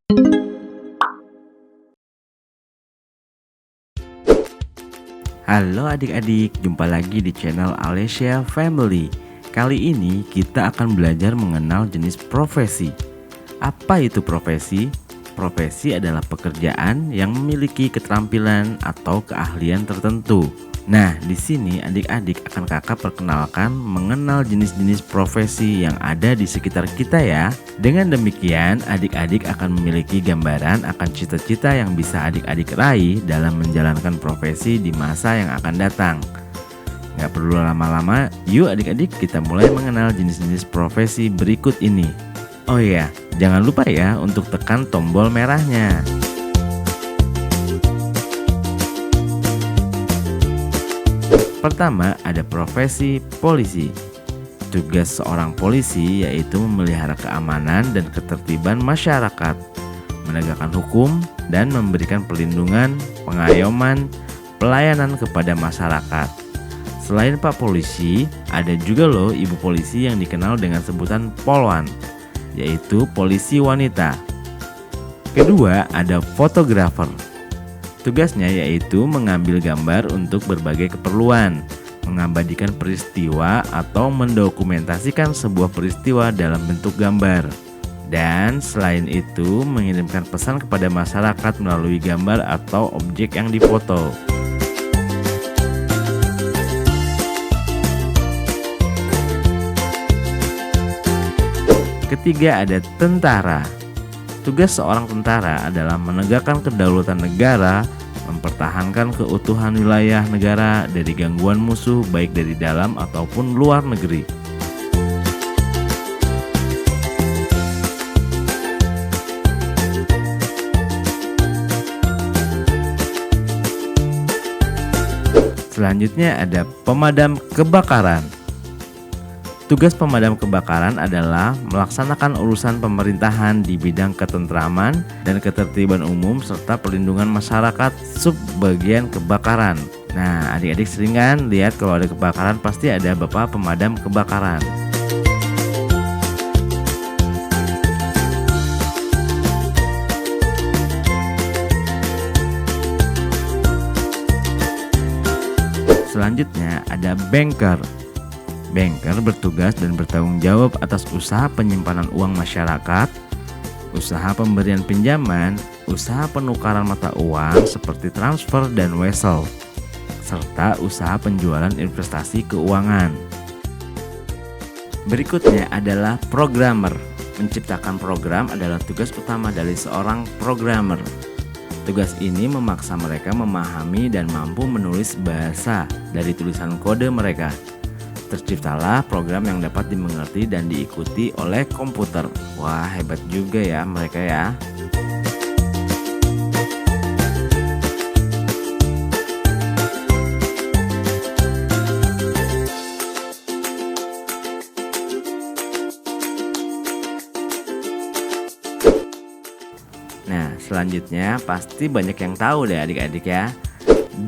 Halo adik-adik, jumpa lagi di channel Alessia Family. Kali ini kita akan belajar mengenal jenis profesi. Apa itu profesi? Profesi adalah pekerjaan yang memiliki keterampilan atau keahlian tertentu. Nah, di sini adik-adik akan kakak perkenalkan mengenal jenis-jenis profesi yang ada di sekitar kita ya. Dengan demikian, adik-adik akan memiliki gambaran akan cita-cita yang bisa adik-adik raih dalam menjalankan profesi di masa yang akan datang. Gak perlu lama-lama, yuk adik-adik kita mulai mengenal jenis-jenis profesi berikut ini. Oh iya, jangan lupa ya untuk tekan tombol merahnya. Pertama, ada profesi polisi. Tugas seorang polisi yaitu memelihara keamanan dan ketertiban masyarakat, menegakkan hukum, dan memberikan perlindungan, pengayoman, pelayanan kepada masyarakat. Selain Pak Polisi, ada juga loh Ibu Polisi yang dikenal dengan sebutan Polwan, yaitu polisi wanita. Kedua, ada fotografer. Tugasnya yaitu mengambil gambar untuk berbagai keperluan, mengabadikan peristiwa atau mendokumentasikan sebuah peristiwa dalam bentuk gambar. Dan selain itu mengirimkan pesan kepada masyarakat melalui gambar atau objek yang difoto. Ketiga, ada tentara. Tugas seorang tentara adalah menegakkan kedaulatan negara, mempertahankan keutuhan wilayah negara dari gangguan musuh baik dari dalam ataupun luar negeri. Selanjutnya ada pemadam kebakaran. Tugas pemadam kebakaran adalah melaksanakan urusan pemerintahan di bidang ketentraman dan ketertiban umum serta perlindungan masyarakat subbagian kebakaran. Nah, adik-adik sering kan lihat kalau ada kebakaran pasti ada bapak pemadam kebakaran. Selanjutnya ada banker. Banker bertugas dan bertanggung jawab atas usaha penyimpanan uang masyarakat, usaha pemberian pinjaman, usaha penukaran mata uang seperti transfer dan wesel, serta usaha penjualan investasi keuangan. Berikutnya adalah programmer. Menciptakan program adalah tugas utama dari seorang programmer. Tugas ini memaksa mereka memahami dan mampu menulis bahasa dari tulisan kode mereka. Terciptalah program yang dapat dimengerti dan diikuti oleh komputer. Wah, hebat juga ya mereka ya. Nah, selanjutnya pasti banyak yang tahu deh adik-adik ya.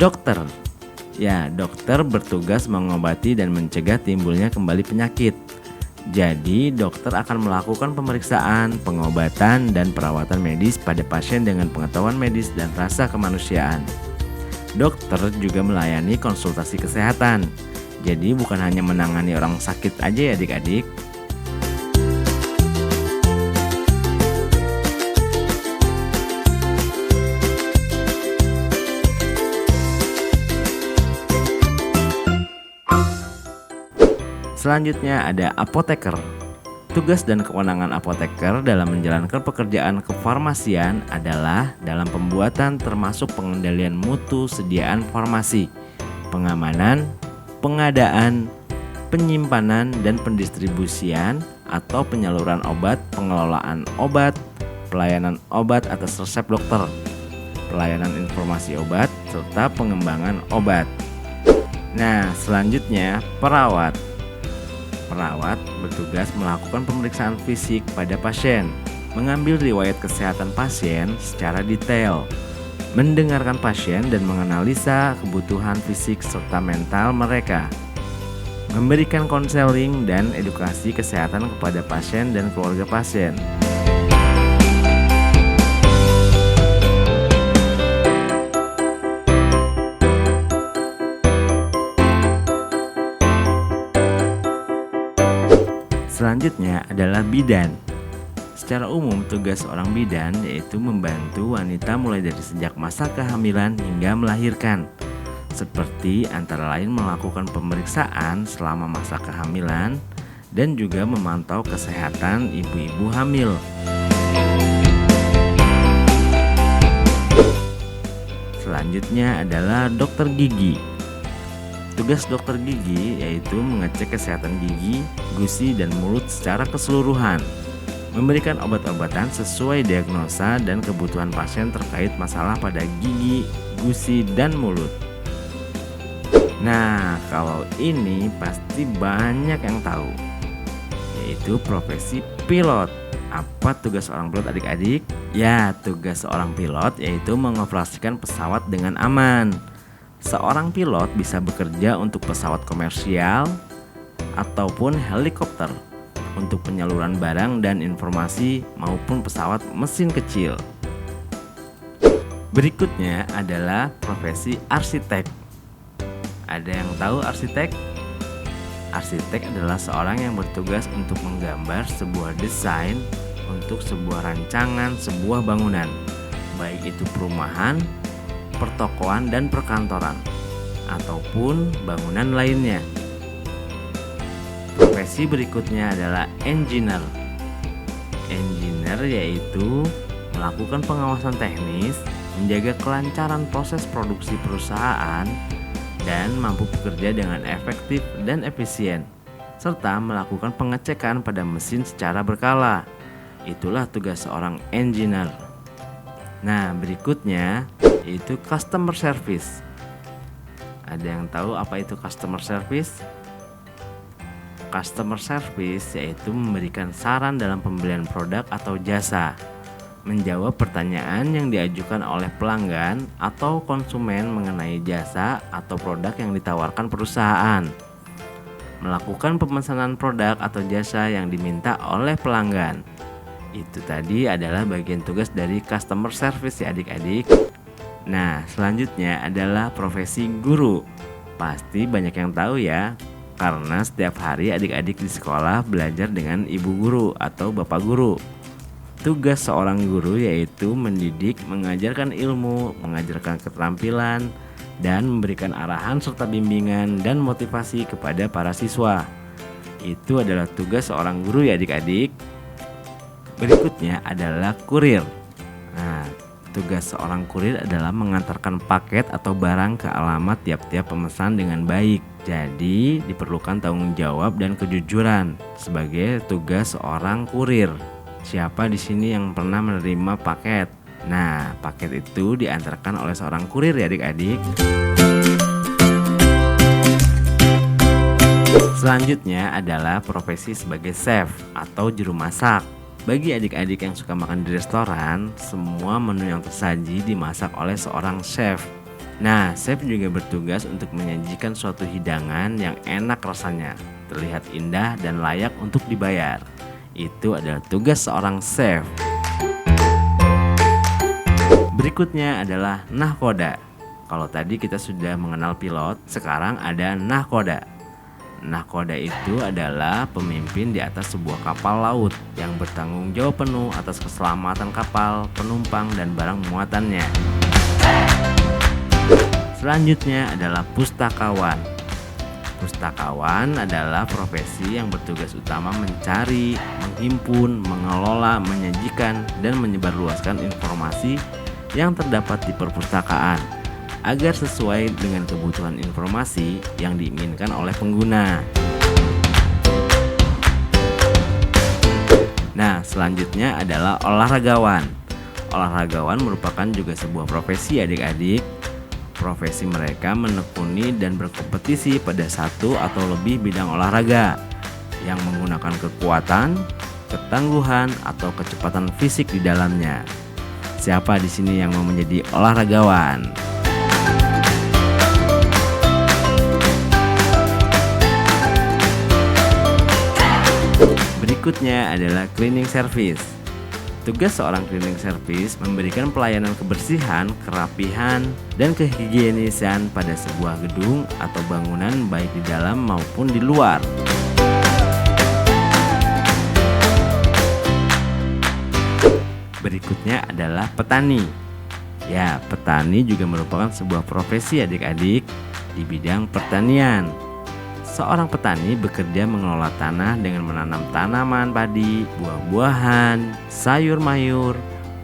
Dokter. Ya, dokter bertugas mengobati dan mencegah timbulnya kembali penyakit. Jadi, dokter akan melakukan pemeriksaan, pengobatan, dan perawatan medis pada pasien dengan pengetahuan medis dan rasa kemanusiaan. Dokter juga melayani konsultasi kesehatan. Jadi, bukan hanya menangani orang sakit aja ya adik-adik. Selanjutnya ada apoteker. Tugas dan kewenangan apoteker dalam menjalankan pekerjaan kefarmasian adalah dalam pembuatan termasuk pengendalian mutu sediaan farmasi, pengamanan, pengadaan, penyimpanan dan pendistribusian atau penyaluran obat, pengelolaan obat, pelayanan obat atas resep dokter, pelayanan informasi obat, serta pengembangan obat. Nah, selanjutnya perawat. Perawat bertugas melakukan pemeriksaan fisik pada pasien, mengambil riwayat kesehatan pasien secara detail, mendengarkan pasien dan menganalisa kebutuhan fisik serta mental mereka, memberikan konseling dan edukasi kesehatan kepada pasien dan keluarga pasien. Selanjutnya adalah bidan. Secara umum tugas seorang bidan yaitu membantu wanita mulai dari sejak masa kehamilan hingga melahirkan, seperti antara lain melakukan pemeriksaan selama masa kehamilan dan juga memantau kesehatan ibu-ibu hamil. Selanjutnya adalah dokter gigi. Tugas dokter gigi yaitu mengecek kesehatan gigi, gusi, dan mulut secara keseluruhan, memberikan obat-obatan sesuai diagnosa dan kebutuhan pasien terkait masalah pada gigi, gusi, dan mulut. Nah, kalau ini pasti banyak yang tahu, yaitu profesi pilot. Apa tugas seorang pilot adik-adik? Ya, tugas seorang pilot yaitu mengoperasikan pesawat dengan aman. Seorang pilot bisa bekerja untuk pesawat komersial ataupun helikopter untuk penyaluran barang dan informasi maupun pesawat mesin kecil. Berikutnya adalah profesi arsitek. Ada yang tahu arsitek? Arsitek adalah seorang yang bertugas untuk menggambar sebuah desain untuk sebuah rancangan sebuah bangunan, baik itu perumahan, pertokoan, dan perkantoran, ataupun bangunan lainnya. Profesi berikutnya adalah engineer. Engineer yaitu melakukan pengawasan teknis, menjaga kelancaran proses produksi perusahaan, dan mampu bekerja dengan efektif dan efisien, serta melakukan pengecekan pada mesin secara berkala. Itulah tugas seorang engineer. Nah, berikutnya yaitu customer service. Ada yang tahu apa itu customer service? Customer service yaitu memberikan saran dalam pembelian produk atau jasa, menjawab pertanyaan yang diajukan oleh pelanggan atau konsumen mengenai jasa atau produk yang ditawarkan perusahaan, melakukan pemesanan produk atau jasa yang diminta oleh pelanggan. Itu tadi adalah bagian tugas dari customer service ya adik-adik. Nah, selanjutnya adalah profesi guru. Pasti banyak yang tahu ya, karena setiap hari adik-adik di sekolah belajar dengan ibu guru atau bapak guru. Tugas seorang guru yaitu mendidik, mengajarkan ilmu, mengajarkan keterampilan, dan memberikan arahan serta bimbingan dan motivasi kepada para siswa. Itu adalah tugas seorang guru ya adik-adik. Berikutnya adalah kurir. Nah, tugas seorang kurir adalah mengantarkan paket atau barang ke alamat tiap-tiap pemesan dengan baik. Jadi, diperlukan tanggung jawab dan kejujuran sebagai tugas seorang kurir. Siapa di sini yang pernah menerima paket? Nah, paket itu diantarkan oleh seorang kurir ya adik-adik. Selanjutnya adalah profesi sebagai chef atau juru masak. Bagi adik-adik yang suka makan di restoran, semua menu yang tersaji dimasak oleh seorang chef. Nah, chef juga bertugas untuk menyajikan suatu hidangan yang enak rasanya, terlihat indah dan layak untuk dibayar. Itu adalah tugas seorang chef. Berikutnya adalah nahkoda. Kalau tadi kita sudah mengenal pilot, sekarang ada nahkoda. Nahkoda itu adalah pemimpin di atas sebuah kapal laut yang bertanggung jawab penuh atas keselamatan kapal, penumpang, dan barang muatannya. Selanjutnya adalah pustakawan. Pustakawan adalah profesi yang bertugas utama mencari, menghimpun, mengelola, menyajikan, dan menyebarluaskan informasi yang terdapat di perpustakaan agar sesuai dengan kebutuhan informasi yang diinginkan oleh pengguna. Nah, selanjutnya adalah olahragawan. Olahragawan merupakan juga sebuah profesi adik-adik. Profesi mereka menekuni dan berkompetisi pada satu atau lebih bidang olahraga yang menggunakan kekuatan, ketangguhan, atau kecepatan fisik di dalamnya. Siapa di sini yang mau menjadi olahragawan? Berikutnya adalah cleaning service. Tugas seorang cleaning service memberikan pelayanan kebersihan, kerapihan, dan kehigienisan pada sebuah gedung atau bangunan baik di dalam maupun di luar. berikutnya adalah petani. Ya, petani juga merupakan sebuah profesi adik-adik di bidang pertanian. Seorang petani bekerja mengelola tanah dengan menanam tanaman padi, buah-buahan, sayur mayur,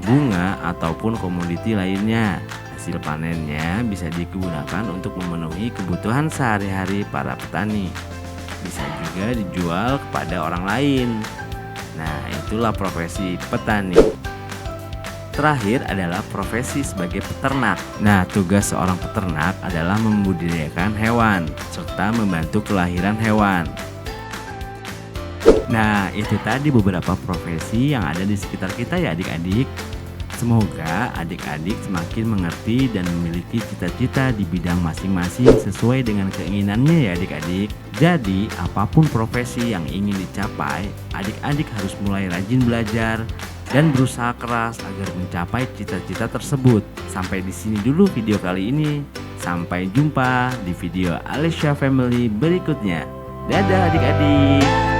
bunga, ataupun komoditi lainnya. Hasil panennya bisa digunakan untuk memenuhi kebutuhan sehari-hari para petani. Bisa juga dijual kepada orang lain. Nah, itulah profesi petani. Terakhir adalah profesi sebagai peternak. Nah, tugas seorang peternak adalah membudidayakan hewan serta membantu kelahiran hewan. Nah, itu tadi beberapa profesi yang ada di sekitar kita ya adik-adik. Semoga adik-adik semakin mengerti dan memiliki cita-cita di bidang masing-masing sesuai dengan keinginannya ya adik-adik. Jadi, apapun profesi yang ingin dicapai, adik-adik harus mulai rajin belajar dan berusaha keras agar mencapai cita-cita tersebut. Sampai di sini dulu video kali ini. Sampai jumpa di video Alesya Family berikutnya. Dadah adik-adik.